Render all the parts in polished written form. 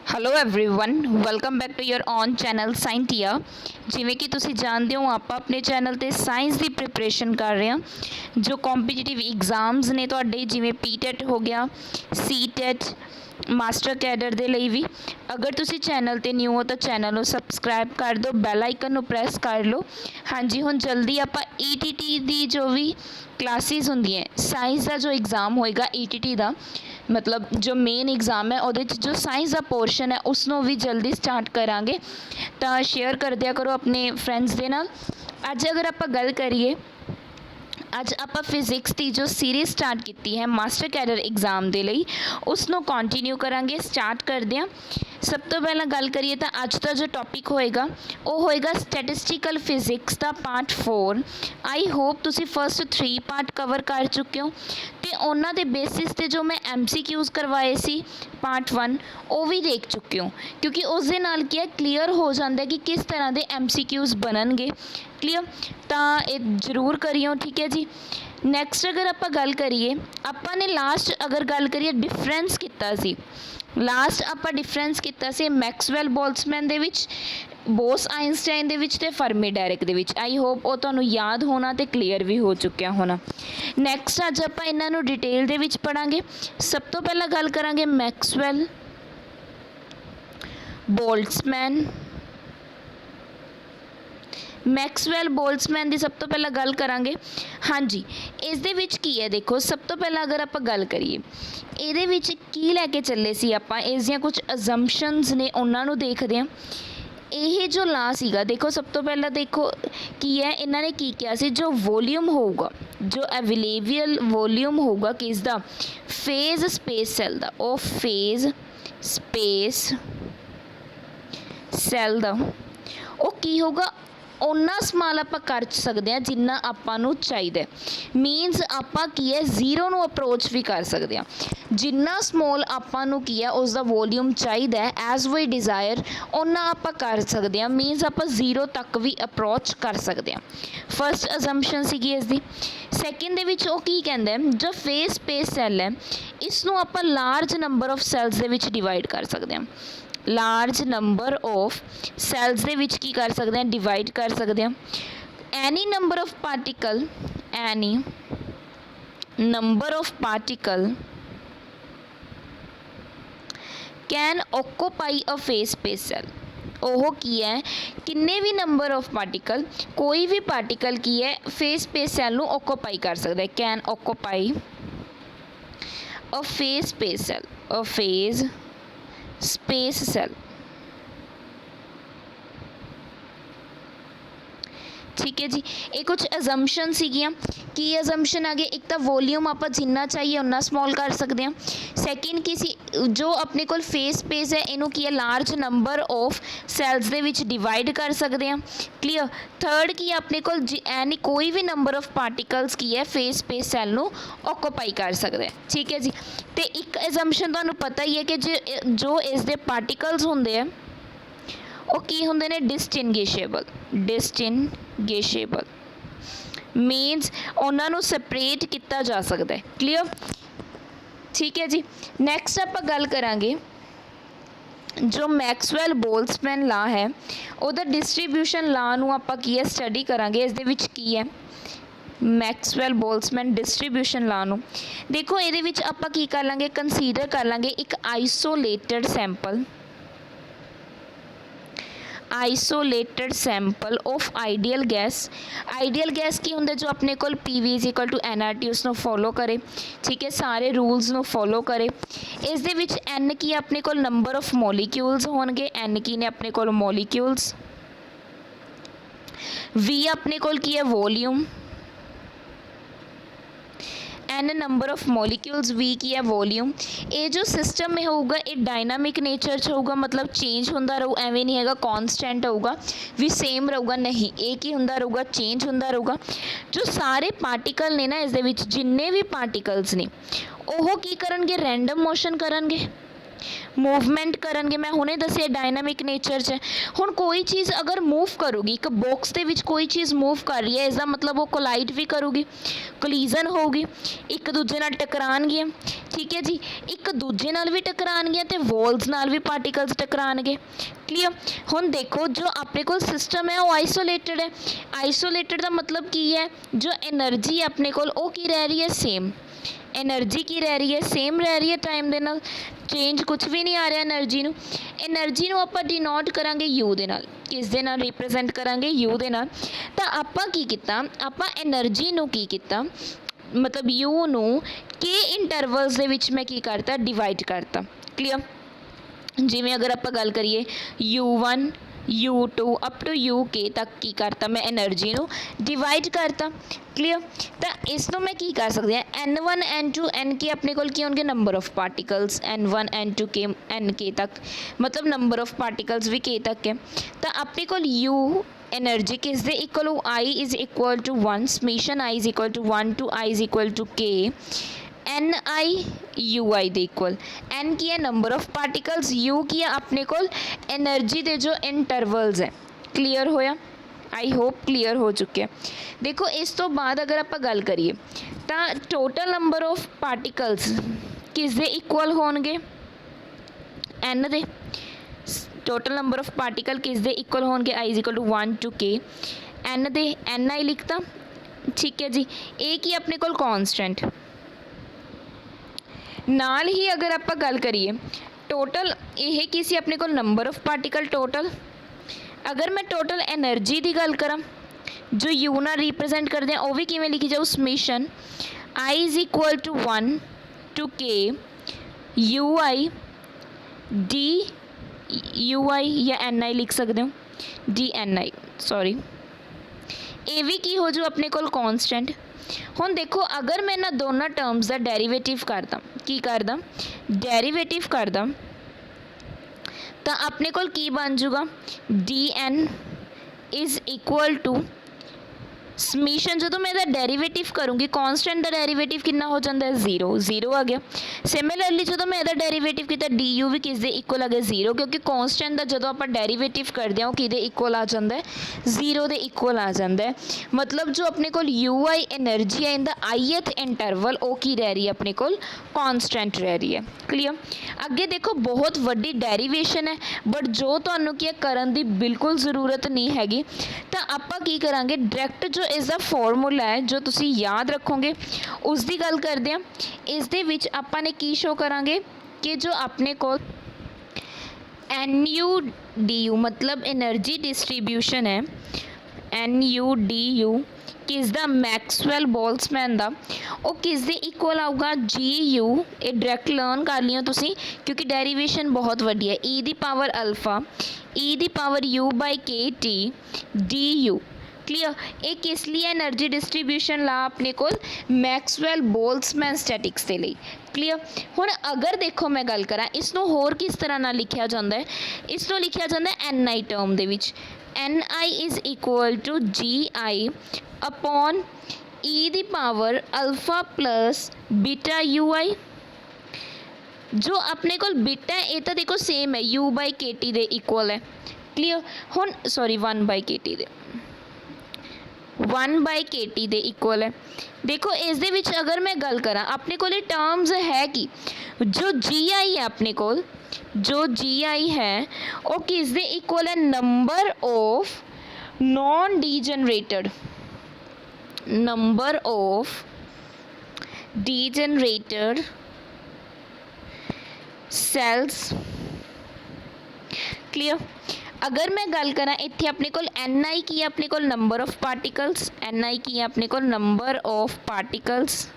Hello everyone welcome back to your own channel Scientia. ਜਿਵੇਂ ਕਿ ਤੁਸੀਂ ਜਾਣਦੇ ਹੋ ਆਪਾਂ ਆਪਣੇ ਚੈਨਲ ਤੇ ਸਾਇੰਸ ਦੀ ਪ੍ਰਿਪਰੇਸ਼ਨ ਕਰ ਰਹੇ ਹਾਂ। ਜੋ ਕੰਪੀਟੀਟਿਵ ਐਗਜ਼ਾਮਸ ਨੇ ਤੁਹਾਡੇ ਜਿਵੇਂ ਪੀਟੈਟ ਹੋ ਗਿਆ, ਸੀਟੈਟ, ਮਾਸਟਰ ਕੈਡਰ ਦੇ ਲਈ ਵੀ। ਅਗਰ ਤੁਸੀਂ ਚੈਨਲ ਤੇ ਨਿਊ ਹੋ ਤਾਂ ਚੈਨਲ ਨੂੰ ਸਬਸਕ੍ਰਾਈਬ ਕਰ ਦਿਓ, ਬੈਲ ਆਈਕਨ ਨੂੰ ਪ੍ਰੈਸ ਕਰ ਲਓ। ਹਾਂਜੀ, ਹੁਣ ਜਲਦੀ ਆਪਾਂ ਈਟੀਟੀ ਦੀ ਜੋ ਵੀ ਕਲਾਸਿਸ ਹੁੰਦੀਆਂ, ਸਾਇੰਸ ਦਾ ਜੋ ਐਗਜ਼ਾਮ ਹੋਏਗਾ ਈਟੀਟੀ ਦਾ, मतलब जो मेन एग्ज़ाम है ਉਹਦੇ 'ਚ जो साइंस का पोर्शन है उसनों भी जल्दी स्टार्ट करांगे। तो शेयर कर दिया करो अपने फ्रेंड्स ਦੇ ਨਾਲ। ਅੱਜ अगर ਆਪਾਂ ਗੱਲ करिए, ਅੱਜ ਆਪਾਂ ਫਿਜ਼ਿਕਸ ਦੀ ਜੋ ਸੀਰੀਜ਼ ਸਟਾਰਟ ਕੀਤੀ ਹੈ ਮਾਸਟਰ ਕੈਡਰ ਐਗਜ਼ਾਮ ਦੇ ਲਈ, ਉਸ ਨੂੰ ਕੰਟੀਨਿਊ ਕਰਾਂਗੇ। ਸਟਾਰਟ ਕਰਦੇ ਹਾਂ। ਸਭ ਤੋਂ ਪਹਿਲਾਂ ਗੱਲ ਕਰੀਏ ਤਾਂ ਅੱਜ ਦਾ ਜੋ ਟੌਪਿਕ ਹੋਏਗਾ ਉਹ ਹੋਏਗਾ statistical physics the part 4। I hope ਤੁਸੀਂ ਫਸਟ 3 ਪਾਰਟ ਕਵਰ ਕਰ ਚੁੱਕੇ ਹੋ ਤੇ ਉਹਨਾਂ ਦੇ ਬੇਸਿਸ ਤੇ ਜੋ ਮੈਂ MCQs ਕਰਵਾਏ ਸੀ ਪਾਰਟ 1 ਉਹ ਵੀ ਦੇਖ ਚੁੱਕੇ ਹੋ, ਕਿਉਂਕਿ ਉਸ ਦੇ ਨਾਲ ਕੀ ਹੈ ਕਲੀਅਰ ਹੋ ਜਾਂਦਾ ਕਿ ਕਿਸ ਤਰ੍ਹਾਂ ਦੇ MCQs ਬਣਨਗੇ। क्लीयर तो ये जरूर करियो, ठीक है जी। नैक्सट अगर आप गल करिए, आपने लास्ट अगर गल करिए डिफरेंस किता सी, लास्ट आप डिफरेंस किता सी मैक्सवैल बोल्ट्जमैन दे विच, बोस आइनस्टाइन दे विच ते Fermi direct they which. I hope वो तुहानू याद होना ते क्लीयर भी हो चुकिया होना। नैक्सट अज आप इन्हां नू डिटेल दे विच पढ़ांगे। सब तो पहला गल करांगे मैक्सवैल बोल्ट्जमैन। मैक्सवैल बोल्ट्जमैन की सब तो पहला गल करांगे। हाँ जी, इस दे विच की है देखो, सब तो पहला अगर आप गल करिए ये विच की लैके चले सी आपां, इस दियां कुछ अजम्पशनस ने उन्हां नूं देखदे हां। ये जो ला सीगा देखो, सब तो पहला देखो की है इन्हां ने की किया सी, जो वॉल्यूम होगा, जो अवेलेबल वॉल्यूम होगा किसदा, फेज स्पेस सैल दा, ओ फेज स्पेस सैल दा ओ की होगा उन्ना स्मॉल आप कर सकते हैं जिन्ना आपां नूं चाहिए। मीनस आपां की है जीरो नूं अप्रोच भी कर सकते हैं। जिन्ना स्मॉल आपां नूं की है उसका वॉल्यूम चाहिए एज वी डिज़ायर उन्ना आपां कर सकते हैं। मीनस आपां जीरो तक भी अप्रोच कर सकते हैं। फर्स्ट अजम्पशन सीगी इसकी। सैकेंड दे विच ओह की कहंदे जो फेस स्पेस सैल है इसनूं आपां लार्ज नंबर ऑफ सैल्स दे विच डिवाइड कर सकते हैं। लार्ज नंबर ऑफ सैल्स दे विच की कर सकते हैं, डिवाइड कर सकते हैं। Any number of particle, any number of particle can occupy a phase space cell. ओह की है किन्ने भी नंबर ऑफ पार्टिकल, कोई भी पार्टिकल की है फेस स्पेस सैल नूं ऑक्यूपाई कर सकता है। Can occupy a phase space cell, a phase space cell. ठीक है जी, ये कुछ अजम्पशन सीगियां। की अजम्पशन आ गए, एक तो वॉल्यूम आप जिन्ना चाहिए उन्ना स्मॉल कर सकते हैं। सैकेंड की सी जो अपने को फेस स्पेस है इनू की है लार्ज नंबर ऑफ सैल्स दे विच डिवाइड कर सकते हैं। क्लीयर। थर्ड की अपने को एनी कोई भी नंबर ऑफ पार्टिकल्स की है फेस स्पेस सैल नू ऑक्यूपाई कर सकते हैं। ठीक है जी। तो एक अजम्पशन तुहानू पता ही है कि जो इस दे पार्टिकल्स होंदे है वो की होंदे ने डिसटिंगिशेबल। डिसटिंगिशेबल मीनस उन्होंने सपरेट किया जा सकता है। क्लीयर। ठीक है जी। नैक्सट आप गल करांगे जो मैक्सवैल बोल्ट्जमैन ला है उहदा डिस्ट्रीब्यूशन ला नूं आपां की है स्टडी करांगे। इस दे विच की है मैक्सवैल बोल्ट्जमैन डिस्ट्रीब्यूशन ला नूं देखो, इहदे विच आपां की कर लांगे, कंसीडर कर लांगे एक isolated sample, isolated sample of ideal gas. Ideal gas की होंगे जो अपने को PV = NRT उसनों फॉलो करे। ठीक है, सारे रूल्स नो फॉलो करे। इस दे विच N की अपने को नंबर ऑफ मॉलिक्यूल्स होंगे, N की ने अपने को मॉलिक्यूल्स, V अपने को की है volume, N number of molecules, V की है वॉल्यूम। ये जो सिस्टम में होगा ये डायनामिक नेचर च होगा, मतलब चेंज होंदा रहू, एवें नहीं है कॉन्सटेंट होगा भी सेम रहूगा, नहीं एक ही होंदा रहूगा, चेंज होंदा रहूगा। जो सारे पार्टिकल ने ना इस दे विच जिन्ने भी पार्टिकल्स ने ओह की करनगे, रैंडम मोशन करनगे। मूवमेंट करनगे, मैं हुणे दस्सिया डायनामिक नेचर च। हुण कोई चीज़ अगर मूव करूगी, एक बॉक्स दे विच कोई चीज़ मूव कर रही है, इसका मतलब वो कोलाइड भी करूगी, कोलीजन होगी, एक दूजे नाल टकराणगियां, ठीक है जी। एक दूजे नाल भी टकराणगियां ते वॉल्स नाल भी पार्टिकल्स टकराणगे। क्लीयर। हुण देखो जो अपने कोल सिस्टम है वो आइसोलेटेड है। आइसोलेटेड का मतलब की है, जो एनर्जी अपने कोल वो की रह रही है, सेम एनर्जी की रह रही है, सेम रह रही है टाइम दे नाल, चेंज कुछ भी नहीं आ रहा एनर्जी नू। एनर्जी नू आपां डिनोट करांगे यू दे नाल, किस दे नाल रिप्रेजेंट करांगे, यू दे नाल। तां आपां की कीता, आपां एनर्जी नू की कीता, मतलब यू नू के इंटरवल्स दे विच मैं की करता, डिवाइड करता। क्लीयर। जिवें अगर आपां गल करिए U1 U2 up to UK तक की करता, मैं एनर्जी नू डिवाइड करता। क्लीयर। तो इसनों मैं की कर सकती हाँ, N1 N2 NK अपने कोल की होंगे number of particles, N1 N2 K NK तक, मतलब नंबर ऑफ पार्टिकल्स भी K तक है। तो अपने कोल U एनर्जी किस दे इक्वल हो, I is equal to 1, summation I is equal to 1 to I is equal to K, NI UI दे इक्वल। N की है नंबर ऑफ पार्टिकल्स, U की है अपने कोल एनर्जी दे जो इंटरवल्स है। क्लीयर होया, आई होप क्लीयर हो चुके हैं। देखो इस तो बाद अगर आप गल करिए तो टोटल नंबर ऑफ पार्टिकल्स किस दे इक्वल होणगे, N दे। टोटल नंबर ऑफ पार्टिकल किस दे इक्वल होणगे, I is equal to 1 to K, N दे NI लिखता, ठीक है जी। ए की अपने कोल कॉन्स्टेंट, नाल ही अगर आप गल करिए टोटल यह की सी अपने कोल नंबर ऑफ पार्टिकल टोटल। अगर मैं टोटल एनर्जी की गल करा जो यू ना रिप्रेजेंट करते हैं, वह भी किमें लिखी जाऊ, summation I is equal to 1 to K UI d UI या NI लिख सकते हो, DNI सॉरी, ये भी की हो जो अपने कोल कॉन्स्टेंट। हुण देखो अगर मैं इन्हां दोनों टर्म्स का डेरीवेटिव करदा, की करदा, डेरीवेटिव करदा, तो अपने कोल की बन जूगा, DN is equal to summation, जो मैं इसका डेरीवेटिव करूँगी, कॉन्स्टेंट का डेरीवेटिव कितना हो जाता है, 0, 0 आ गया। सिमिलरली जो मैं इसका डेरीवेटिव किया, DU भी किस दे इक्वल आ गया, 0, क्योंकि कॉन्स्टेंट का जो आप डेरीवेटिव करते हैं कि इक्वल आ जाता है, 0 के इक्वल आ जाता है। मतलब जो अपने को UI एनर्जी है इन द ith इंटरवल वो की रह रही है, अपने को कॉन्स्टेंट रह रही है। क्लीयर। अगे देखो बहुत वड्डी डेरीवेशन है, बट जो तुहानू की करन दी बिल्कुल ज़रूरत नहीं हैगी, तो आपां की करांगे डायरैक्ट जो इसका फॉर्मूला है जो तुसी याद रखोगे उसकी गल करते हैं। इस दे विच आपां ने की शो करांगे कि जो अपने को NU/DU मतलब एनर्जी डिस्ट्रीब्यूशन है, NU/DU किस दा, मैक्सवैल बोल्ट्जमैन दा, वो किस दे इक्वल आऊगा, GU। ये डायरैक्ट लर्न कर लियो तुसी क्योंकि डेरीवेशन बहुत वड्डी है, E दी पावर अल्फा E दी पावर U/KT DU। क्लीयर। एक किस लिए एनर्जी डिस्ट्रीब्यूशन ला अपने को मैक्सवैल बोल्ट्जमैन स्टैटिक्स के लिए। क्लीयर। हुण अगर देखो मैं गल करा इसनों होर किस तरह ना लिखा जाता है, इसनों लिखा जाता है NI टर्म दे विच, NI is equal to GI upon E दी power alpha plus beta UI। जो अपने को बीटा है ये तो देखो सेम है, U/KT दे इक्वल है। क्लीयर। हुण सॉरी 1/KT दे 1/KT दे इक्वल है। देखो इस दे विच अगर मैं गल करा अपने को टर्म्स है कि जो GI है अपने को, जो GI है वो किस दे इक्वल है, number of non degenerated, number of degenerated cells. Clear. अगर मैं गल करा इत्थे अपने को NI की अपने को नंबर ऑफ पार्टिकल्स, NI की अपने को नंबर ऑफ पार्टिकल्स।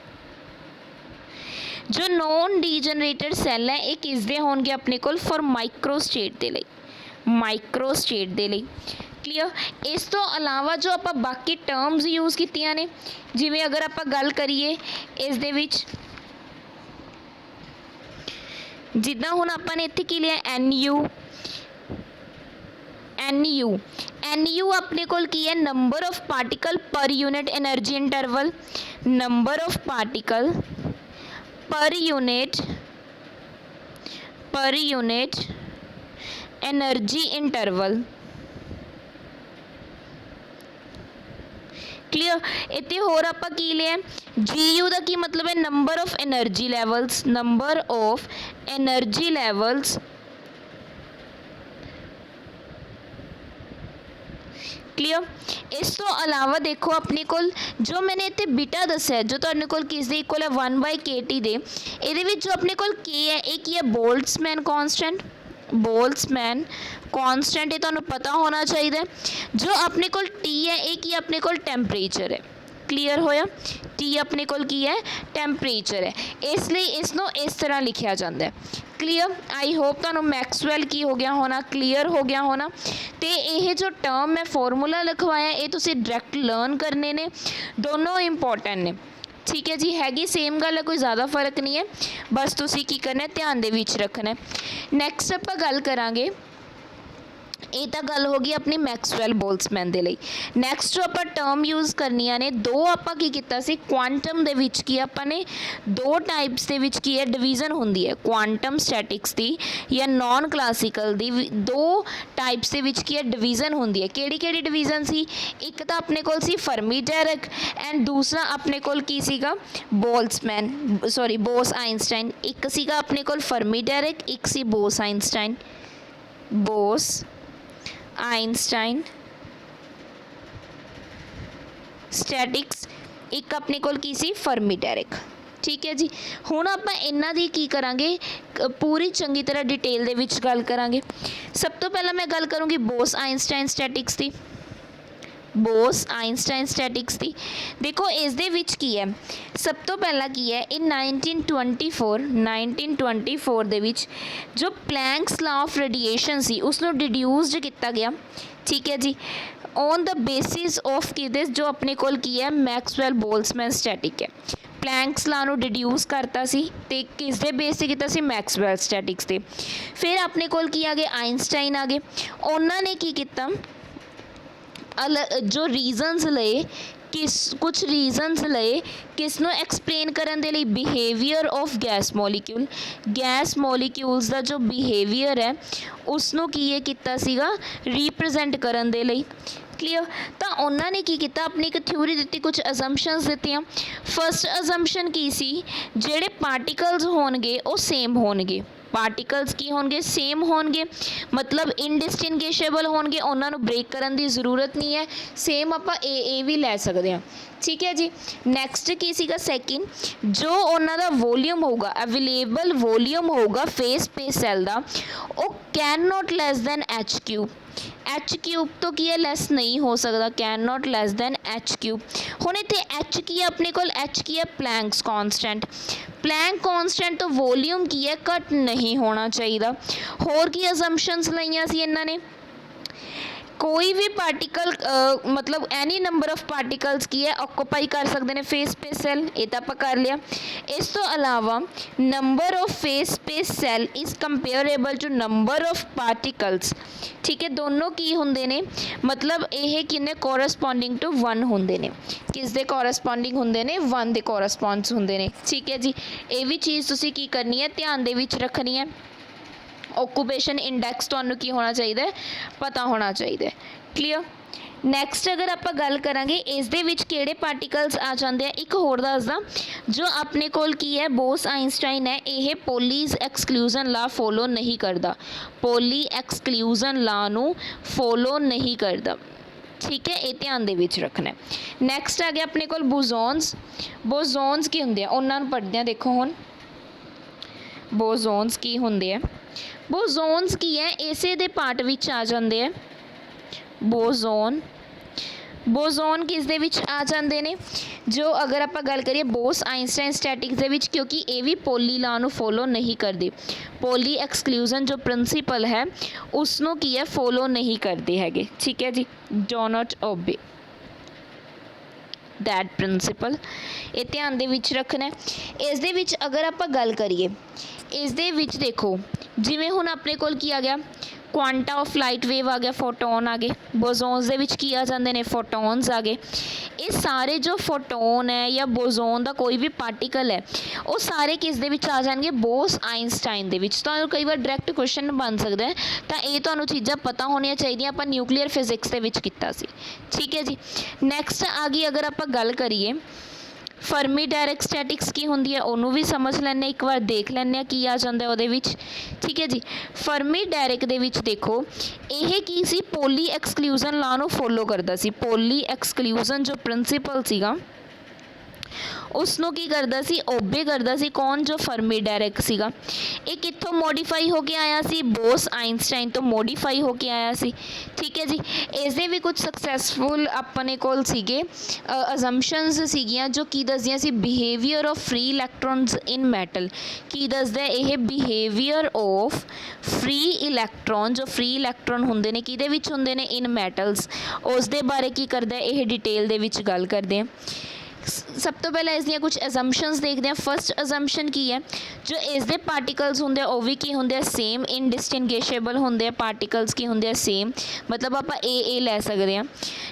जो नॉन डीजनरेटेड सैल है ये किस दे होणगे अपने को, फॉर माइक्रोस्टेट दे लई, माइक्रोस्टेट दे लई। क्लीयर। इस तो अलावा जो आप बाकी टर्म्स यूज़ कीतियां ने, जिवें अगर आप गल करिए इस दे विच जिद्दां हुण आपां ने इत्थे की लिया NU अपने कोल की है, नंबर ऑफ पार्टिकल पर unit energy interval, number of particle per unit पर यूनिट एनर्जी इंटरवल। क्लीयर। इतने होर आप की लिया GU का की मतलब है number of energy levels, number of energy levels clear. इस तो अलावा देखो अपने को जो मैंने इतने बीटा दसिया जो तुहाडे कोल किस दे इक्वल है 1/kT दे, इहदे विच जो अपने कोल K है एक ही है बोल्ट्जमैन कॉन्स्टेंट, बोल्ट्जमैन कॉन्स्टेंट ये तुहानू पता होना चाहिए। जो अपने कोल T है एक ही अपने कोल टैंपरेचर है। क्लीयर होया। T अपने कोल की है टैंपरेचर है, इसलिए इसनों इस तरह लिखा जाता है। क्लीयर। आई होप तुहानू मैक्सवैल की हो गया होना, क्लीयर हो गया होना। तो ये जो टर्म मैं फॉर्मूला लिखवाया ये तुसी डायरैक्ट लर्न करने ने, दोनों इंपॉर्टेंट ने। ठीक है जी, हैगी सेम गल है, कोई ज़्यादा फर्क नहीं है, बस तुसी की करना है ध्यान दे विच रखना है। नैक्सट आपां गल करांगे, ये तो गल हो गई अपनी मैक्सवैल बोल्ट्जमैन दे लई। नैक्सट जो आपां टर्म यूज़ करनियां ने दो आपां की कीता सी क्वांटम दे विच की आपां ने दो टाइप्स दे विच की है डिवीजन हुंदी है, क्वांटम स्टैटिक्स दी या नॉन क्लासिकल दी दो टाइप्स दे विच की है डिवीजन हुंदी है। केड़ी डिवीजन सी, एक तो अपने कोल सी फर्मी डायरेक्ट एंड दूसरा अपने कोल की सीगा बोल्ट्जमैन सॉरी बोस आइंस्टाइन। एक सीगा अपने कोल फर्मी डायरेक्ट, एक सी Bose Einstein, Bose Einstein statistics, एक अपने कोल की सी फर्मी डायरेक्ट। ठीक है जी, हुण आपां इन्हां दी की करांगे पूरी चंगी तरह डिटेल दे विच गल करांगे। सब तो पहला मैं गल करूँगी बोस आइंस्टाइन स्टैटिक्स दी, बोस आइंस्टाइन स्टैटिक्स दी। देखो इस दे विच की है, सब तो पहला की है इन 1924 दे विच जो प्लैंक्स लॉ ऑफ रेडिएशन सी उसनों डिड्यूस्ड किया गया। ठीक है जी, ऑन द बेसिस ऑफ किदे जो अपने कोल की है मैक्सवैल बोल्ट्जमैन स्टैटिक है। प्लैंक्स लॉ नूं डिड्यूस करता सी ते किस दे बेस से किया सी मैक्सवैल स्टैटिक्स ते। फिर अपने कोल की आ गए आइंस्टाइन आ गए, उन्होंने की किया जो रीजनस लए कुछ रीजनस लए किसनों एक्सप्लेन करन दे लई बिहेवियर ऑफ गैस मॉलिक्यूल्स का जो बिहेवियर है उसनों की ये किया सीगा रिप्रजेंट करन दे लई। क्लीयर। तो उन्होंने की किया अपनी एक थ्योरी दी, कुछ असम्पशनस दित्तियां। फर्स्ट असम्पशन की सी जेड़े पार्टिकल्स होणगे वो सेम होणगे, पार्टिकल्स की होंगे सेम होंगे मतलब इनडिस्टिंगुइशेबल होंगे, उन्होंने ब्रेक करने की जरूरत नहीं है, सेम आप ए भी लै सकते हैं। ठीक है जी। नैक्सट की सीगा सैकेंड जो उन्होंने वॉल्यूम होगा अवेलेबल वॉल्यूम होगा फेस स्पेस सैल का वो can not less than H³ तो की है लैस नहीं हो सकता, can not less than H³ हुण इत्थे H की है अपने कोल H की है प्लैंक्स कॉन्स्टेंट, प्लैंक कॉन्स्टेंट तो वॉल्यूम की है घट नहीं होना चाहिए। होर की असम्पशनस लईयां सी इन्हां ने कोई भी पार्टिकल मतलब एनी नंबर ऑफ पार्टिकल्स की है ऑक्यूपाई कर सकते हैं फेस स्पेस सैल, ये तो आप कर लिया। इस तो अलावा number of phase space cell is comparable to number of particles. ठीक है, दोनों की होंदे ने मतलब ये किन्ने कोरसपोंडिंग टू 1 होंदे ने, किस दे कोरसपोंडिंग होंदे ने 1 दे कोरसपोंड्स होंदे ने। ठीक है जी, ये भी चीज़ तुसी की करनी है ध्यान दे विच रखनी है। ऑक्यूपेशन इंडैक्स तुहानू की होना चाहिए पता होना चाहिए। क्लीयर। नैक्सट अगर आप गल करांगे इस दे विच किहड़े पार्टिकल्स आ जाते हैं, एक होर दसदा जो अपने कोल की है बोस आइंस्टाइन है यह पोलीज एक्सक्लूजन लॉ फॉलो नहीं करता, पोली एक्सक्लूजन लॉ नू फॉलो नहीं करता। ठीक है, ये ध्यान दे विच रखना है। नैक्सट आ गया अपने कोल बोजोन्स। बोजोन्स की होंदे उन्होंने पढ़ते हैं, देखो हुण बोजोन्स की होंदे है, बोजोन्स की है इसे दे पार्ट विच आ जाते हैं। बोजोन किस दे विच आ जाते हैं जो अगर आप गल करिए बोस आइंस्टाइन स्टैटिक्स दे विच क्योंकि ये भी पोली लॉ नू फॉलो नहीं करते, पोली एक्सक्लूजन जो प्रिंसीपल है उसनों की है फॉलो नहीं करते हैगे। ठीक है जी, do not obey that principle, ये ध्यान दे विच रखना है। इस दे विच अगर आप गल करिए इस दे विच देखो जिवें हुण अपने कोल की आ गया ਕੁਆਂਟਾ ਆਫ ਲਾਈਟ ਵੇਵ ਆ ਗਿਆ, ਫੋਟੋਨ ਆ ਗਏ, ਬੋਜ਼ੋਨਸ ਦੇ ਵਿੱਚ ਕੀ ਆ ਜਾਂਦੇ ਨੇ, ਫੋਟੋਨਸ ਆ ਗਏ। ਇਹ ਸਾਰੇ ਜੋ ਫੋਟੋਨ ਹੈ ਜਾਂ ਬੋਜ਼ੋਨ ਦਾ ਕੋਈ ਵੀ ਪਾਰਟੀਕਲ ਹੈ ਉਹ ਸਾਰੇ ਕਿਸ ਦੇ ਵਿੱਚ ਆ ਜਾਣਗੇ, ਬੋਸ ਆਇਨਸਟਾਈਨ ਦੇ ਵਿੱਚ। ਤੁਹਾਨੂੰ ਕਈ ਵਾਰ ਡਾਇਰੈਕਟ ਕੁਐਸਚਨ ਬਣ ਸਕਦਾ ਹੈ, ਤਾਂ ਇਹ ਤੁਹਾਨੂੰ ਚੀਜ਼ਾਂ ਪਤਾ ਹੋਣੀਆਂ ਚਾਹੀਦੀਆਂ। ਆਪਾਂ ਨਿਊਕਲੀਅਰ ਫਿਜ਼ਿਕਸ ਦੇ ਵਿੱਚ ਕੀਤਾ ਸੀ, ਠੀਕ ਹੈ ਜੀ। ਨੈਕਸਟ ਆ ਗਈ, ਅਗਰ ਆਪਾਂ ਗੱਲ ਕਰੀਏ ਫਰਮੀ ਡਾਇਰੈਕ ਸਟੈਟਿਕਸ ਕੀ ਹੁੰਦੀ ਹੈ, ਉਹਨੂੰ ਵੀ ਸਮਝ ਲੈਂਦੇ, ਇੱਕ ਵਾਰ ਦੇਖ ਲੈਂਦੇ ਹਾਂ ਕੀ ਆ ਜਾਂਦਾ ਉਹਦੇ ਵਿੱਚ, ਠੀਕ ਹੈ ਜੀ। ਫਰਮੀ ਡਾਇਰੈਕ ਦੇ ਵਿੱਚ ਦੇਖੋ ਇਹ ਕੀ ਸੀ, ਪੋਲੀ ਐਕਸਕਲੂਜ਼ਨ ਲਾ ਨੂੰ ਫੋਲੋ ਕਰਦਾ ਸੀ। ਪੋਲੀ ਐਕਸਕਲੂਜ਼ਨ ਜੋ ਪ੍ਰਿੰਸੀਪਲ ਸੀਗਾ ਉਸ ਨੂੰ ਕੀ ਕਰਦਾ ਸੀ, ਓਬੇ ਕਰਦਾ ਸੀ। ਕੌਣ, ਜੋ ਫਰਮੀ ਡਾਇਰੈਕ ਸੀਗਾ। ਇਹ ਕਿੱਥੋਂ ਮੋਡੀਫਾਈ ਹੋ ਕੇ ਆਇਆ ਸੀ, ਬੋਸ ਆਇਨਸਟਾਈਨ ਤੋਂ ਮੋਡੀਫਾਈ ਹੋ ਕੇ ਆਇਆ ਸੀ, ਠੀਕ ਹੈ ਜੀ। ਇਸ ਦੇ ਵੀ ਕੁਝ ਸਕਸੈਸਫੁਲ ਆਪਣੇ ਕੋਲ ਸੀਗੇ ਅਜ਼ੰਪਸ਼ਨਸ ਸੀਗੀਆਂ ਜੋ ਕੀ ਦੱਸਦੀਆਂ ਸੀ, behaviour of free electrons in metal. ਕੀ ਦੱਸਦਾ ਇਹ, ਬਿਹੇਵੀਅਰ ਆਫ ਫ੍ਰੀ ਇਲੈਕਟ੍ਰੋਨ, ਜੋ ਫ੍ਰੀ ਇਲੈਕਟ੍ਰੋਨ ਹੁੰਦੇ ਨੇ ਕਿਹਦੇ ਵਿੱਚ ਹੁੰਦੇ ਨੇ, ਇਨ ਮੈਟਲਸ। ਉਸ ਦੇ ਬਾਰੇ ਕੀ ਕਰਦਾ ਇਹ ਡਿਟੇਲ ਦੇ ਵਿੱਚ ਗੱਲ ਕਰਦੇ ਹਾਂ। ਸਭ ਤੋਂ ਪਹਿਲਾਂ ਇਸ ਦੀਆਂ ਕੁਝ ਅਜ਼ੰਪਸ਼ਨਸ ਦੇਖਦੇ ਹਾਂ। ਫਸਟ ਅਜ਼ੰਪਸ਼ਨ ਕੀ ਹੈ, ਜੋ ਇਸ ਦੇ ਪਾਰਟੀਕਲਸ ਹੁੰਦੇ ਆ ਉਹ ਵੀ ਕੀ ਹੁੰਦੇ ਆ, ਸੇਮ ਇਨਡਿਸਟਿੰਗੁਇਸ਼ੇਬਲ ਹੁੰਦੇ ਆ। ਪਾਰਟੀਕਲਸ ਕੀ ਹੁੰਦੇ ਆ, ਸੇਮ, ਮਤਲਬ ਆਪਾਂ ਏ ਲੈ ਸਕਦੇ ਹਾਂ।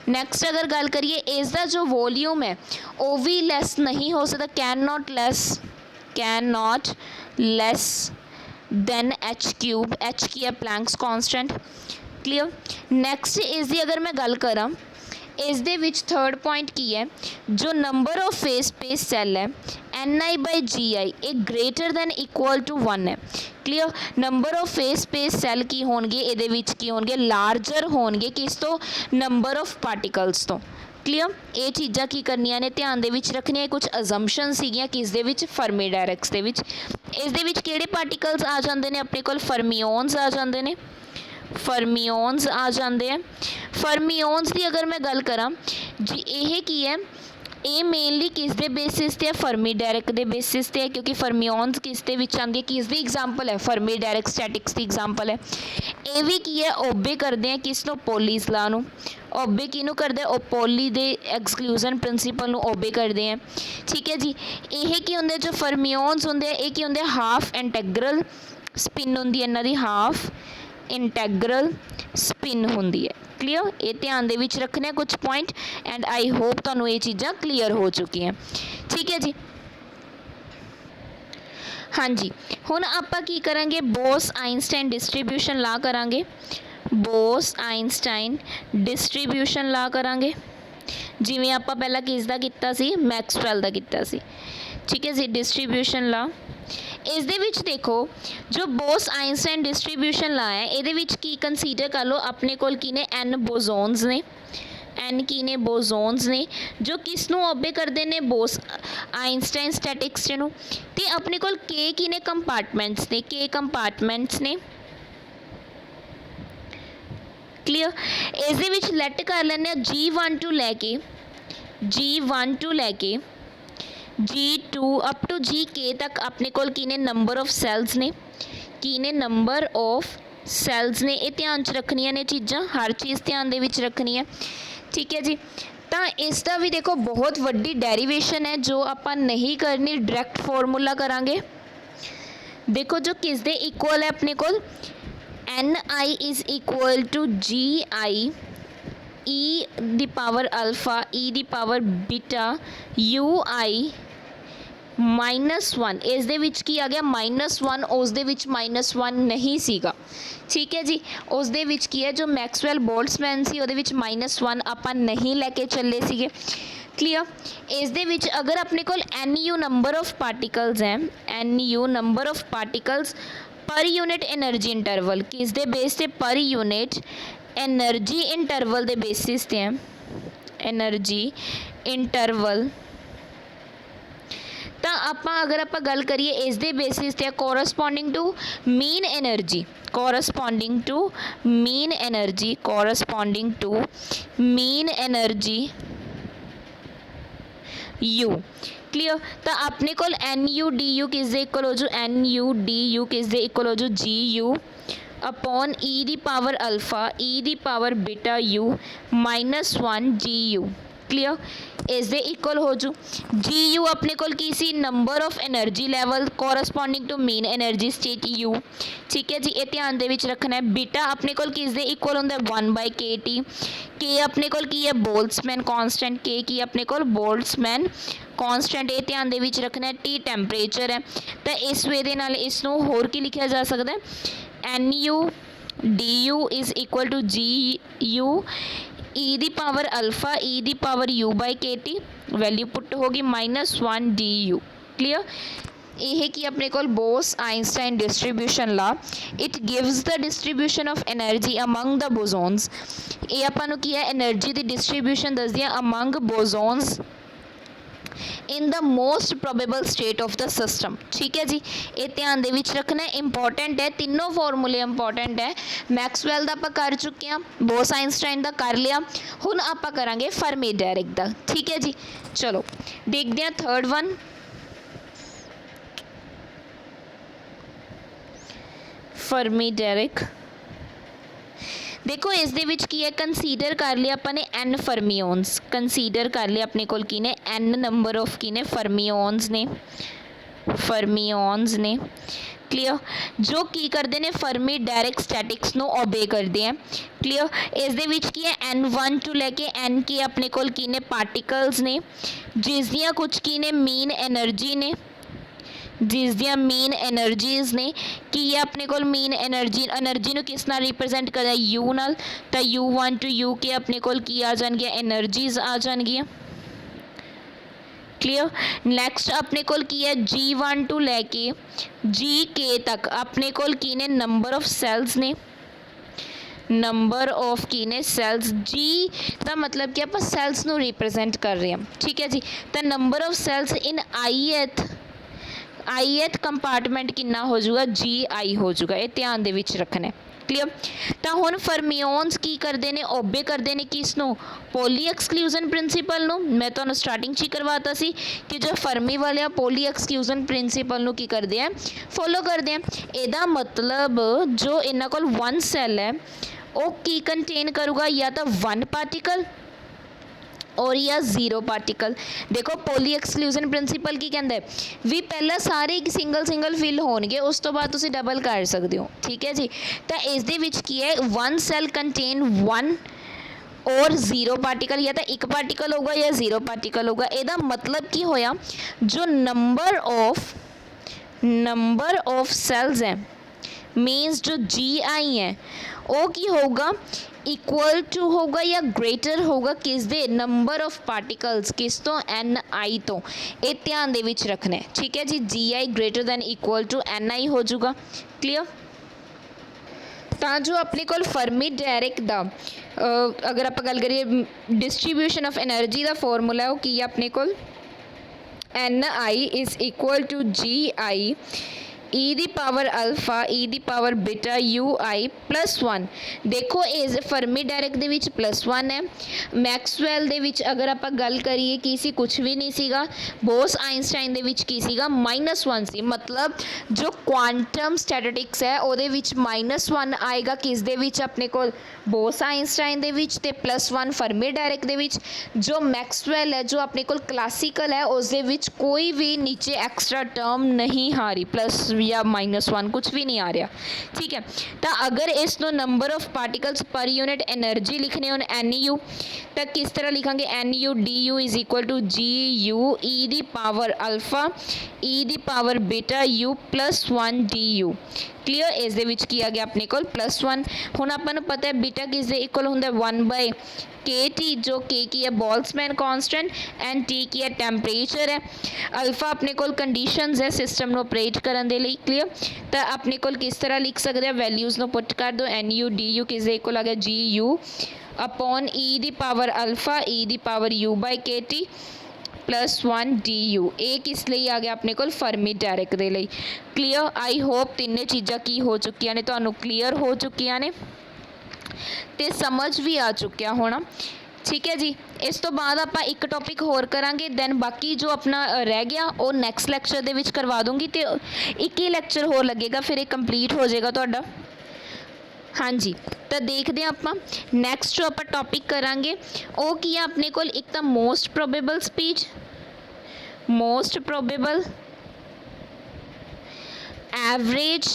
ਨੈਕਸਟ ਅਗਰ ਗੱਲ ਕਰੀਏ ਇਸ ਦਾ ਜੋ ਵੋਲਿਊਮ ਹੈ ਉਹ ਵੀ ਲੈਸ ਨਹੀਂ ਹੋ ਸਕਦਾ, can not less than h cube. h ਕੀ ਹੈ, ਪਲੈਂਕਸ ਕੌਂਸਟੈਂਟ, ਕਲੀਅਰ। ਨੈਕਸਟ ਇਸ ਦੀ ਅਗਰ ਮੈਂ ਗੱਲ ਕਰਾਂ, ਇਸ ਦੇ ਵਿੱਚ ਥਰਡ ਪੁਆਇੰਟ ਕੀ ਹੈ, ਜੋ number of phase space cell ਹੈ Ni/Gi ਇਹ ਗ੍ਰੇਟਰ ਦੈਨ ਇਕੁਅਲ ਟੂ 1 ਹੈ, clear. Number of phase space cell ਕੀ ਹੋਣਗੇ, ਇਹਦੇ ਵਿੱਚ ਕੀ ਹੋਣਗੇ, ਲਾਰਜਰ ਹੋਣਗੇ ਕਿਸ ਤੋਂ, ਨੰਬਰ ਆਫ ਪਾਰਟੀਕਲਸ ਤੋਂ, ਕਲੀਅਰ। ਇਹ ਚੀਜ਼ਾਂ ਕੀ ਕਰਨੀਆਂ ਨੇ, ਧਿਆਨ ਦੇ ਵਿੱਚ ਰੱਖਣੀਆਂ। ਕੁਝ ਅਜ਼ੰਪਸ਼ਨ ਸੀਗੀਆਂ ਕਿਸ ਦੇ ਵਿੱਚ, ਫਰਮੀ ਡਾਇਰੈਕਸ ਦੇ ਵਿੱਚ। ਇਸ ਦੇ ਵਿੱਚ ਕਿਹੜੇ ਪਾਰਟੀਕਲਸ ਆ ਜਾਂਦੇ ਨੇ ਆਪਣੇ ਕੋਲ, ਫਰਮੀਓਨਸ ਆ ਜਾਂਦੇ ਨੇ, ਫਰਮੀਓਨਸ ਆ ਜਾਂਦੇ ਆ। ਫਰਮੀਓਨਸ ਦੀ ਅਗਰ ਮੈਂ ਗੱਲ ਕਰਾਂ ਜੀ, ਇਹ ਕੀ ਹੈ, ਇਹ ਮੇਨਲੀ ਕਿਸ ਦੇ ਬੇਸਿਸ ਤੇ ਹੈ, ਫਰਮੀ ਡਾਇਰੈਕ ਦੇ ਬੇਸਿਸ ਤੇ ਹੈ, ਕਿਉਂਕਿ ਫਰਮੀਓਨਸ ਕਿਸ ਦੇ ਵਿੱਚ ਆਉਂਦੀ ਹੈ, ਕਿਸ ਦੀ ਐਗਜ਼ਾਮਪਲ ਹੈ, ਫਰਮੀ ਡਾਇਰੈਕ ਸਟੈਟਿਕਸ ਦੀ ਐਗਜ਼ਾਮਪਲ ਹੈ। ਇਹ ਵੀ ਕੀ ਹੈ, ਓਬੇ ਕਰਦੇ ਆ ਕਿਸ ਨੂੰ, ਪੋਲੀਸ ਲਾ ਨੂੰ। ਓਬੇ ਕਿਹਨੂੰ ਕਰਦੇ, ਉਹ ਪੋਲੀ ਦੇ ਐਕਸਕਲੂਜ਼ਨ ਪ੍ਰਿੰਸੀਪਲ ਨੂੰ ਓਬੇ ਕਰਦੇ ਆ, ਠੀਕ ਹੈ ਜੀ। ਇਹ ਕੀ ਹੁੰਦੇ, ਜੋ ਫਰਮੀਓਨਸ ਹੁੰਦੇ ਆ ਇਹ ਕੀ ਹੁੰਦੇ, ਹਾਫ ਇੰਟੈਗਰਲ ਸਪਿਨ ਹੁੰਦੀ ਹੈ ਇਹਨਾਂ ਦੀ, ਹਾਫ ਇੰਟੈਗਰਲ ਸਪਿਨ ਹੁੰਦੀ ਹੈ, ਕਲੀਅਰ। ਇਹ ਧਿਆਨ ਦੇ ਵਿੱਚ ਰੱਖਣੇ ਕੁਝ ਪੁਆਇੰਟ, ਐਂਡ ਆਈ ਹੋਪ ਤੁਹਾਨੂੰ ਇਹ ਚੀਜ਼ਾਂ ਕਲੀਅਰ ਹੋ ਚੁੱਕੀਆਂ, ਠੀਕ ਹੈ ਜੀ। ਹਾਂਜੀ, ਹੁਣ ਆਪਾਂ ਕੀ ਕਰਾਂਗੇ, ਬੋਸ ਆਇਨਸਟਾਈਨ ਡਿਸਟ੍ਰੀਬਿਊਸ਼ਨ ਲਾ ਕਰਾਂਗੇ। ਬੋਸ ਆਇਨਸਟਾਈਨ ਡਿਸਟ੍ਰੀਬਿਊਸ਼ਨ ਲਾ ਕਰਾਂਗੇ, ਜਿਵੇਂ ਆਪਾਂ ਪਹਿਲਾਂ ਕਿਸ ਦਾ ਕੀਤਾ ਸੀ, ਮੈਕਸਵੈਲ ਦਾ ਕੀਤਾ ਸੀ, ਠੀਕ ਹੈ ਜੀ। ਡਿਸਟ੍ਰੀਬਿਊਸ਼ਨ ਲਾ, ਇਸ ਦੇ ਵਿੱਚ ਦੇਖੋ ਜੋ ਬੋਸ ਆਇਨਸਟਾਈਨ ਡਿਸਟ੍ਰੀਬਿਊਸ਼ਨ ਲਾ ਹੈ ਇਹਦੇ ਵਿੱਚ ਕੀ ਕੰਸੀਡਰ ਕਰ ਲਓ, ਆਪਣੇ ਕੋਲ ਕੀ ਨੇ, n ਬੋਜ਼ੋਨਸ ਨੇ, n ਕੀ ਨੇ, ਬੋਜ਼ੋਨਸ ਨੇ, ਜੋ ਕਿਸ ਨੂੰ ਓਬੇ ਕਰਦੇ ਨੇ, ਬੋਸ ਆਇਨਸਟਾਈਨ ਸਟੈਟਿਕਸ ਨੂੰ। ਤੇ ਆਪਣੇ ਕੋਲ k ਕੀ ਨੇ, ਕੰਪਾਰਟਮੈਂਟਸ ਨੇ, k ਕੰਪਾਰਟਮੈਂਟਸ ਨੇ, ਕਲੀਅਰ। ਇਸ ਦੇ ਵਿੱਚ ਲੈਟ ਕਰ ਲੈਂਦੇ ਹਾਂ G1 ਤੋਂ ਲੈ ਕੇ G2 ਅਪ ਟੂ Gk ਤੱਕ ਆਪਣੇ ਕੋਲ ਕੀ ਨੇ, ਨੰਬਰ ਆਫ ਸੈਲਸ ਨੇ, ਕੀ ਨੇ, ਨੰਬਰ ਆਫ ਸੈਲਸ ਨੇ। ਇਹ ਧਿਆਨ 'ਚ ਰੱਖਣੀਆਂ ਨੇ ਚੀਜ਼ਾਂ, ਹਰ ਚੀਜ਼ ਧਿਆਨ ਦੇ ਵਿੱਚ ਰੱਖਣੀ ਹੈ, ਠੀਕ ਹੈ ਜੀ। ਤਾਂ ਇਸ ਦਾ ਵੀ ਦੇਖੋ ਬਹੁਤ ਵੱਡੀ ਡੈਰੀਵੇਸ਼ਨ ਹੈ ਜੋ ਆਪਾਂ ਨਹੀਂ ਕਰਨੀ, ਡਾਇਰੈਕਟ ਫਾਰਮੂਲਾ ਕਰਾਂਗੇ। ਦੇਖੋ ਜੋ ਕਿਸ ਦੇ ਇਕੁਅਲ ਹੈ ਆਪਣੇ ਕੋਲ, Ni is equal to Gi e ਦੀ ਪਾਵਰ ਅਲਫਾ e ਦੀ ਪਾਵਰ ਬੀਟਾ Ui -1। ਇਸ ਦੇ ਵਿੱਚ ਕੀ ਆ ਗਿਆ, -1, ਉਸ ਦੇ ਵਿੱਚ -1 ਨਹੀਂ ਸੀਗਾ, ਠੀਕ ਹੈ ਜੀ। ਉਸ ਦੇ ਵਿੱਚ ਕੀ ਹੈ, ਜੋ ਮੈਕਸਵੈਲ ਬੋਲਟਜ਼ਮੈਨ ਸੀ ਉਹਦੇ ਵਿੱਚ -1 ਆਪਾਂ ਨਹੀਂ ਲੈ ਕੇ ਚੱਲੇ ਸੀਗੇ, ਕਲੀਅਰ। ਇਸ ਦੇ ਵਿੱਚ ਅਗਰ ਆਪਣੇ ਕੋਲ NU ਨੰਬਰ ਆਫ ਪਾਰਟੀਕਲਸ ਹੈ, NU ਨੰਬਰ ਆਫ ਪਾਰਟੀਕਲਸ ਪਰ ਯੂਨਿਟ ਐਨਰਜੀ ਇੰਟਰਵਲ, ਕਿਸ ਦੇ ਬੇਸ ਤੇ, ਪਰ ਯੂਨਿਟ ਐਨਰਜੀ ਇੰਟਰਵਲ ਦੇ ਬੇਸਿਸ ਤੇ ਹੈ, ਐਨਰਜੀ ਇੰਟਰਵਲ। ਤਾਂ ਆਪਾਂ ਅਗਰ ਆਪਾਂ ਗੱਲ ਕਰੀਏ ਇਸ ਦੇ ਬੇਸਿਸ ਤੇ corresponding to mean energy, corresponding to mean energy, corresponding to mean energy U, clear. ਤਾਂ ਆਪਣੇ ਕੋਲ NU DU ਕਿਸ ਦੇ ਇਕੁਅਲ ਹੋ ਜੂ, NU DU ਕਿਸ ਦੇ ਇਕੁਅਲ ਹੋ ਜੂ, GU अपॉन e ਦੀ ਪਾਵਰ ਅਲਫਾ e ਦੀ ਪਾਵਰ ਬੀਟਾ U -1 GU, क्लीयर, इस दे इक्वल हो जू। जी यू अपने कोल की सी number of energy level corresponding to mean energy state U, ठीक है जी, ये ध्यान दे विच रखना है। बीटा अपने कोल किस दे इक्वल होंदा है 1/kT, के अपने कोल की है बोल्ट्जमैन कांस्टेंट, के की अपने कोल बोल्ट्जमैन कांस्टेंट, ये ध्यान दे विच रखना है। टी टैंपरेचर है, तो इस वे दे नाल इसनूं होर की लिखिया जा सकदा है NU DU is equal to GU e the power alpha e the power U/kT, value put होगी -1 DU। क्लीयर, यह कि अपने कोल Bose Einstein distribution law, it gives the distribution of energy among the bosons, ये आपां की है एनर्जी की डिस्ट्रीब्यूशन दसदी है among bosons in the most probable state of the system, ठीक है जी, ये ध्यान दे विच रखना है। इंपॉर्टेंट है, तीनों फॉर्मूले इंपॉर्टेंट है। मैक्सवैल दा आपां कर चुके हैं, बोस आइंस्टाइन दा कर लिया, हुण आपां करांगे फर्मी डायरेक्ट दा, ठीक है जी। चलो देखते हैं थर्ड वन, फर्मी डायरेक्ट। देखो इस दे विच की है, कंसीडर कर लिया अपने एन फर्मिओन्स, कंसीडर कर लिया अपने कोल की ने एन नंबर ऑफ की ने फर्मिओन्स ने, फर्मिओन्स ने। क्लीयर, जो की करते हैं फर्मी डायरेक्ट स्टैटिक्स नो ओबे करते हैं। क्लीयर, इस दे विच की है N1 टू लैके N की अपने कोल की ने पार्टिकल्स ने, जिस दियां कुछ की ने मीन एनर्जी ने, जिस दियां मीन एनर्जीज ने, कि अपने कोल मीन एनर्जी नूं किस नाल रिप्रजेंट करदा U नाल, तो U1 टू U के अपने कोल की आ जाणगियां एनर्जीज आ जाणगियां। क्लीयर, नैक्सट अपने कोल की है G1 टू लैके GK तक अपने कोल की ने नंबर ऑफ सेल्स ने, नंबर ऑफ की ने सेल्स, जी का मतलब कि आप सेल्स नूं रिप्रजेंट कर रहे हैं, ठीक है जी। तो number of cells in ith compartment कितना हो जाऊगा, GI हो जाऊगा, ये ध्यान दे विच रखना है। क्लीयर, तो हुण फर्मिओन्स की करते हैं, ओबे करते हैं किसनों, पोली एक्सक्लूजन प्रिंसीपल नूं। मैं तुहानूं स्टार्टिंग च ही करवाता सी कि जो फर्मी वाले पोली एक्सक्लूजन प्रिंसीपल नूं की करते हैं, फॉलो करते हैं। ਇਹਦਾ मतलब जो इन्हां कोल वन सैल है वो की कंटेन करूगा, या तो वन पार्टिकल और या जीरो पार्टिकल। देखो पोली एक्सक्लूजन प्रिंसीपल की कहता है भी पहला सारे सिंगल फिल होणगे, उस तो बाद तुसीं डबल कर सकते हो, ठीक है जी। तो इस दे विच की है वन सैल कंटेन वन और जीरो पार्टिकल, या तो एक पार्टिकल होगा या जीरो पार्टिकल होगा। ਇਹਦਾ मतलब की होया, जो नंबर ऑफ सेल्स है मीन्स जो GI है वो की होगा, इक्वल टू होगा या ग्रेटर होगा किस दे, नंबर ऑफ पार्टिकल्स किस तो, NI तो। ये ध्यान दे विच रखना है, ठीक है जी। GI greater than equal to NI हो जाऊगा। क्लीयर, तो जो अपने कोल फर्मी डायरेक्ट दा अगर आप गल करिए डिस्ट्रीब्यूशन ऑफ एनर्जी का फॉर्मूला है वो की अपने कोल NI is equal to GI e the power alpha e the power beta UI +1। देखो इस फर्मी डायरेक्ट दे विच +1 है, मैक्सवैल दे विच अगर आप गल करिए कि सी कुछ भी नहीं सीगा, बोस आइंस्टाइन दे विच की सीगा -1 सी। मतलब जो क्वांटम स्टैटिस्टिक्स है ਉਹਦੇ विच -1 आएगा किस दे विच, अपने कोल बोस आइंस्टाइन दे विच, ते +1 फर्मी डायरेक्ट दे विच। जो मैक्सवैल है जो अपने कोल क्लासिकल है उस दे विच कोई भी नीचे एक्स्ट्रा टर्म नहीं आ रही, प्लस या -1 कुछ भी नहीं आ रहा, ठीक है। तो अगर इस number of particles per unit energy लिखने हो NU, तो किस तरह लिखांगे, NU DU is equal to GU e the power alpha e the power beta U +1 DU। Clear, इस दे विच की आ गया अपने कोल +1। हुण आपां नूं पता है बीटा किस दे इक्वल हुंदा 1/kT, जो K की है बोल्ट्जमैन कांस्टेंट एंड T की है टैंपरेचर है, अल्फा अपने कोल कंडीशनस है सिस्टम नूं ऑपरेट करन दे लई। क्लीयर, तो अपने कोल किस तरह लिख सकते हैं, वैल्यूज़ नूं पुट कर दो, NU DU किस दे इक्वल आ गया GU अपॉन ई दी पावर अल्फा ई दी पावर U/kT +1 DU। ये किस लिए आ गया अपने कोल, फर्मी डायरेक्ट दे लई। क्लीयर, आई होप तीनों चीज़ां की हो चुकियां ने, तुहानूं क्लीयर हो चुकियां ने ते समझ भी आ चुकिया होना, ठीक है जी। इस तो बाद आप एक टॉपिक होर करांगे, दैन बाकी जो अपना रह गया वो नैक्सट लैक्चर दे विच करवा दूँगी, तो एक ही लैक्चर होर लगेगा, फिर ये कंप्लीट हो जाएगा तुहाडा। हाँ जी, ਤਾਂ ਦੇਖਦੇ ਹਾਂ ਆਪਾਂ ਨੈਕਸਟ ਜੋ ਆਪਾਂ ਟੌਪਿਕ ਕਰਾਂਗੇ ਉਹ ਕੀ ਆ ਆਪਣੇ ਕੋਲ। ਇੱਕ ਤਾਂ most probable speed, most probable, average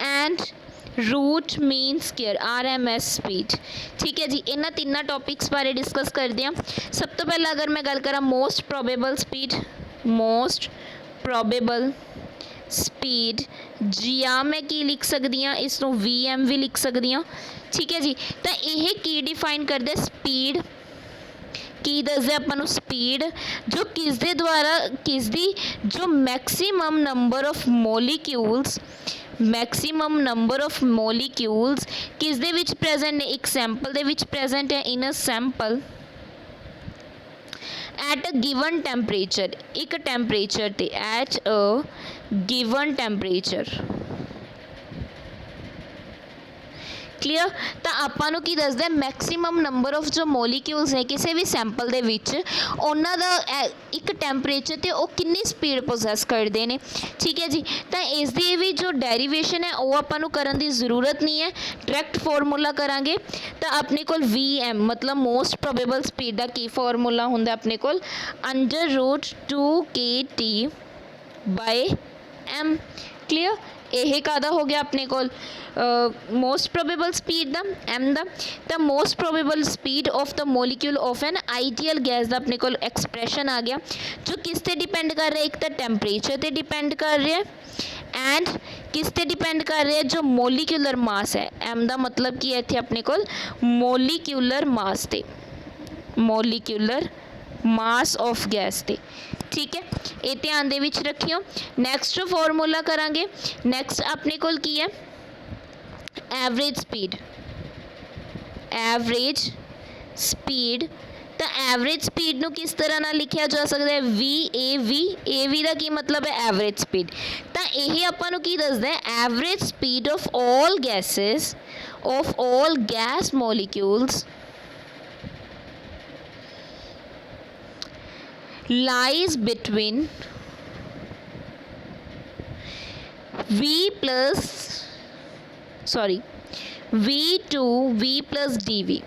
and root mean square RMS speed. ठीक है जी, इन्होंने तीनों टॉपिक्स बारे डिस्कस करते हैं। सब तो पहला अगर मैं गल करा most probable speed, most probable speed जी मैं की लिख सकती हाँ, इसनों VM भी लिख सकती हाँ। ठीक है जी, तो यह की डिफाइन करते स्पीड की दसदे अपन स्पीड जो किस दे द्वारा किस दी जो maximum number of molecules, maximum number of molecules किस दे विच प्रेजेंट ने, एक सैंपल दे विच प्रेजेंट है in a sample at a given temperature, एक टैंपरेचर ते at a given temperature. Clear. तो आपां नूं की दसदा मैक्सीमम नंबर ऑफ जो मॉलिक्यूल्स ने किसी भी सैंपल दे विच उन्हां दा एक टैंपरेचर ते वो कितनी स्पीड पोसैस करते हैं। ठीक है जी, तो इसकी भी जो डेरीवेशन है वो आपां नूं करन दी जरूरत नहीं है, डायरैक्ट फॉर्मूला करांगे। तो अपने कोल VM मतलब मोस्ट प्रोबेबल स्पीड का की फॉर्मूला हुंदा अपने कोल √2kT बाय M। क्लीयर। यह कादा हो गया अपने को मोस्ट प्रोबेबल स्पीड का M का। तो most probable speed of the molecule of an ideal gas का अपने को एक्सप्रैशन आ गया जो किस ते डिपेंड कर रहा है, एक तो टैंपरेचर ते डिपेंड कर रहा है एंड किस ते डिपेंड कर रहा है जो मॉलिक्यूलर मास है। M का मतलब की है इत्थे अपने को मॉलिक्यूलर मास ते, मॉलिक्यूलर मास ऑफ गैस ते। ठीक है, ये ध्यान दे विच रखियो। नैक्सट फॉर्मूला करांगे, नैक्सट अपने कोल की है एवरेज स्पीड, एवरेज स्पीड। तो एवरेज स्पीड नूं किस तरह ना लिखिया जा सकता है VAV, AV का की मतलब है एवरेज स्पीड। तो यह आपां नूं की दसदा है average speed of all gases, of all gas molecules lies between V2 V plus DV।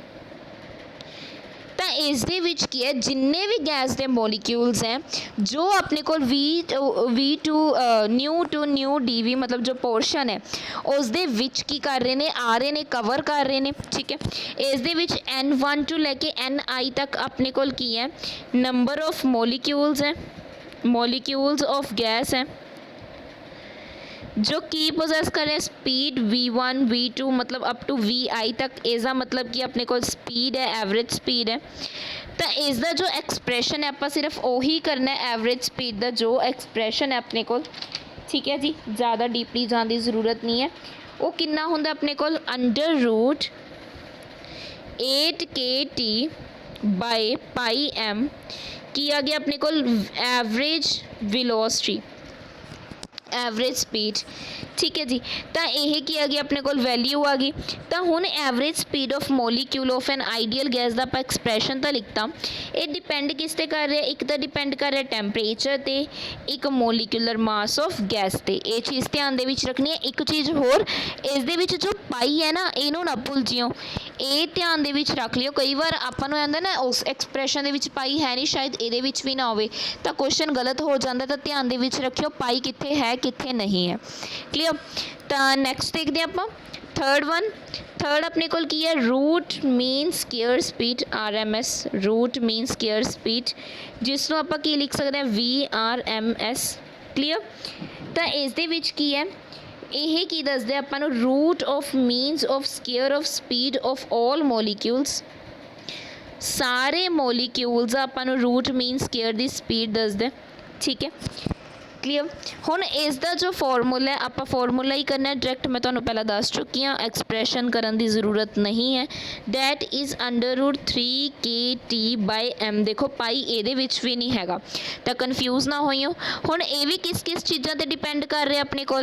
तो इस दे विच की है जिन्ने भी गैस के मॉलिक्यूल्स हैं जो अपने को V2 new to new DV मतलब जो पोर्शन है उस दे विच की कर रहे हैं, आ रहे हैं, कवर कर रहे हैं। ठीक है, इस दे विच N1 टू लेके NI तक अपने को की है नंबर ऑफ मॉलिक्यूल्स हैं, मॉलिक्यूल्स ऑफ गैस हैं जो की पोजेस करें स्पीड V1 V2 मतलब अप टू VI तक। इसका मतलब कि अपने को स्पीड है, एवरेज स्पीड है। तो इसका जो एक्सप्रैशन है आप सिर्फ वही करना है, एवरेज स्पीड का जो एक्सप्रैशन है अपने को। ठीक है जी, ज़्यादा डीपली जाने की जरूरत नहीं है। वो कितना होंगे अपने को √8kT बाय पाई M की आ गया अपने को एवरेज वेलोसिटी, एवरेज स्पीड। ठीक है जी, तो यह की आ गई अपने को वैल्यू आ गई। तो हुण average speed of molecule of an ideal gas का आप एक्सप्रैशन तो लिखता, ये डिपेंड किस ते कर रहा है, एक तो डिपेंड कर रहा है टैंपरेचर ते, एक मॉलिक्यूलर मास ऑफ गैस ते। ये चीज़ ध्यान दे विच रखनी है। एक चीज़ होर इस दे विच जो पाई है ना, इनू ना भुल जियो, ये ध्यान दे विच रख लियो। कई बार आपां नूं आंदा ना उस एक्सप्रैशन दे विच पाई है नहीं, शायद ये विच भी ना होवे, तो क्वेश्चन गलत हो जाता। तो ध्यान दे विच रखियो पाई कित्थे है कित्थे नहीं है। क्लियर। तो नैक्सट देखते हैं आप थर्ड वन। थर्ड अपने को की है root mean square speed RMS, root mean square speed जिसनों आप की लिख सकते हैं VRMS। क्लियर। तो इस दे विच की है यह की दसदे आपां नूं root of means of square of speed of all molecules, सारे मॉलिक्यूल्स आपां नूं रूट मीन स्केयर दी स्पीड दसदे। ठीक है, क्लीयर। हुण इसका जो फॉर्मूला है आप फॉर्मूला ही करना है डायरैक्ट, मैं तुहानूं पहला दस चुकी हाँ, एक्सप्रैशन करन दी जरूरत नहीं है। That is √3kT by M। देखो पाई ये भी नहीं हैगा, तो कन्फ्यूज़ ना होइयो। हुण ये भी किस किस चीज़ों पर डिपेंड कर रहे अपने को,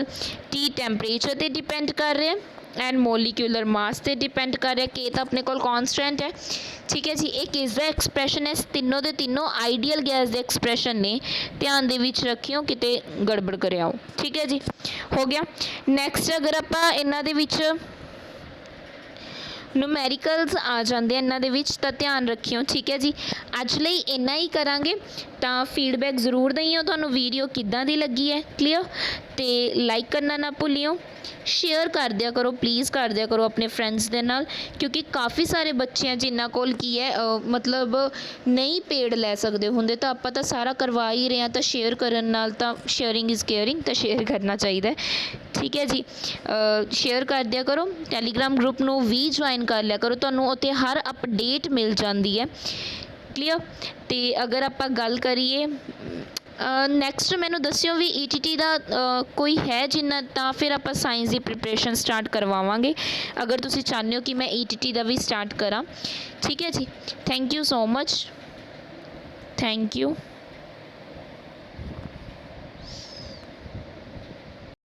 T टैंपरेचर पर डिपेंड कर रहे, ਐਂਡ ਮੋਲੀਕਿਊਲਰ ਮਾਸ ਤੇ ਡਿਪੈਂਡ ਕਰ ਰਿਹਾ। K ਤਾਂ ਆਪਣੇ ਕੋਲ ਕੌਨਸਟੈਂਟ ਹੈ, ਠੀਕ ਹੈ ਜੀ। ਇਹ ਕਿਸ ਦਾ ਐਕਸਪ੍ਰੈਸ਼ਨ ਹੈ? ਤਿੰਨੋਂ ਦੇ ਤਿੰਨੋਂ ਆਈਡੀਅਲ ਗੈਸ ਦੇ ਐਕਸਪ੍ਰੈਸ਼ਨ ਨੇ, ਧਿਆਨ ਦੇ ਵਿੱਚ ਰੱਖਿਓ ਕਿਤੇ ਗੜਬੜ ਕਰਿਆ ਹੋ, ਠੀਕ ਹੈ ਜੀ। ਹੋ ਗਿਆ। ਨੈਕਸਟ ਅਗਰ ਆਪਾਂ ਇਹਨਾਂ ਦੇ ਵਿੱਚ ਨੂਮੈਰੀਕਲਸ ਆ ਜਾਂਦੇ ਇਹਨਾਂ ਦੇ ਵਿੱਚ ਤਾਂ ਧਿਆਨ ਰੱਖਿਓ, ਠੀਕ ਹੈ ਜੀ। ਅੱਜ ਲਈ ਇੰਨਾ ਹੀ ਕਰਾਂਗੇ, ਤਾਂ ਫੀਡਬੈਕ ਜ਼ਰੂਰ ਦਈਓ ਤੁਹਾਨੂੰ ਵੀਡੀਓ ਕਿੱਦਾਂ ਦੀ ਲੱਗੀ ਹੈ, ਕਲੀਅਰ। ਤੇ ਲਾਈਕ ਕਰਨਾ ਨਾ ਭੁੱਲਿਓ, ਸ਼ੇਅਰ ਕਰ ਦਿਆ ਕਰੋ, ਪਲੀਜ਼ ਕਰ ਦਿਆ ਕਰੋ ਆਪਣੇ ਫਰੈਂਡਸ ਦੇ ਨਾਲ, ਕਿਉਂਕਿ ਕਾਫੀ ਸਾਰੇ ਬੱਚੇ ਆ ਜਿਨ੍ਹਾਂ ਕੋਲ ਕੀ ਹੈ ਮਤਲਬ ਨਹੀਂ ਪੇਡ ਲੈ ਸਕਦੇ ਹੁੰਦੇ, ਤਾਂ ਆਪਾਂ ਤਾਂ ਸਾਰਾ ਕਰਵਾ ਹੀ ਰਹੇ ਹਾਂ। ਤਾਂ ਸ਼ੇਅਰ ਕਰਨ ਨਾਲ ਤਾਂ ਸ਼ੇਅਰਿੰਗ ਇਜ਼ ਕੇਅਰਿੰਗ, ਤਾਂ ਸ਼ੇਅਰ ਕਰਨਾ ਚਾਹੀਦਾ ਹੈ, ਠੀਕ ਹੈ ਜੀ। ਸ਼ੇਅਰ ਕਰ ਦਿਆ ਕਰੋ। ਟੈਲੀਗ੍ਰਾਮ ਗਰੁੱਪ ਨੂੰ ਵੀ ਜੁਆਇਨ ਕਰ ਲਿਆ ਕਰੋ, ਤੁਹਾਨੂੰ ਉੱਥੇ ਹਰ ਅਪਡੇਟ ਮਿਲ ਜਾਂਦੀ ਹੈ, ਕਲੀਅਰ। ਤੇ ਅਗਰ ਆਪਾਂ ਗੱਲ ਕਰੀਏ ਨੈਕਸਟ ਮੈਨੂੰ ਦੱਸਿਓ ਵੀ ETT ਦਾ ਕੋਈ ਹੈ ਜਿੰਨਾ, ਤਾਂ ਫਿਰ ਆਪਾਂ ਸਾਇੰਸ ਦੀ ਪ੍ਰੀਪਰੇਸ਼ਨ ਸਟਾਰਟ ਕਰਵਾਵਾਂਗੇ, ਅਗਰ ਤੁਸੀਂ ਚਾਹੁੰਦੇ ਹੋ ਕਿ ਮੈਂ ETT ਦਾ ਵੀ ਸਟਾਰਟ ਕਰਾਂ, ਠੀਕ ਹੈ ਜੀ। Thank you so much, thank you.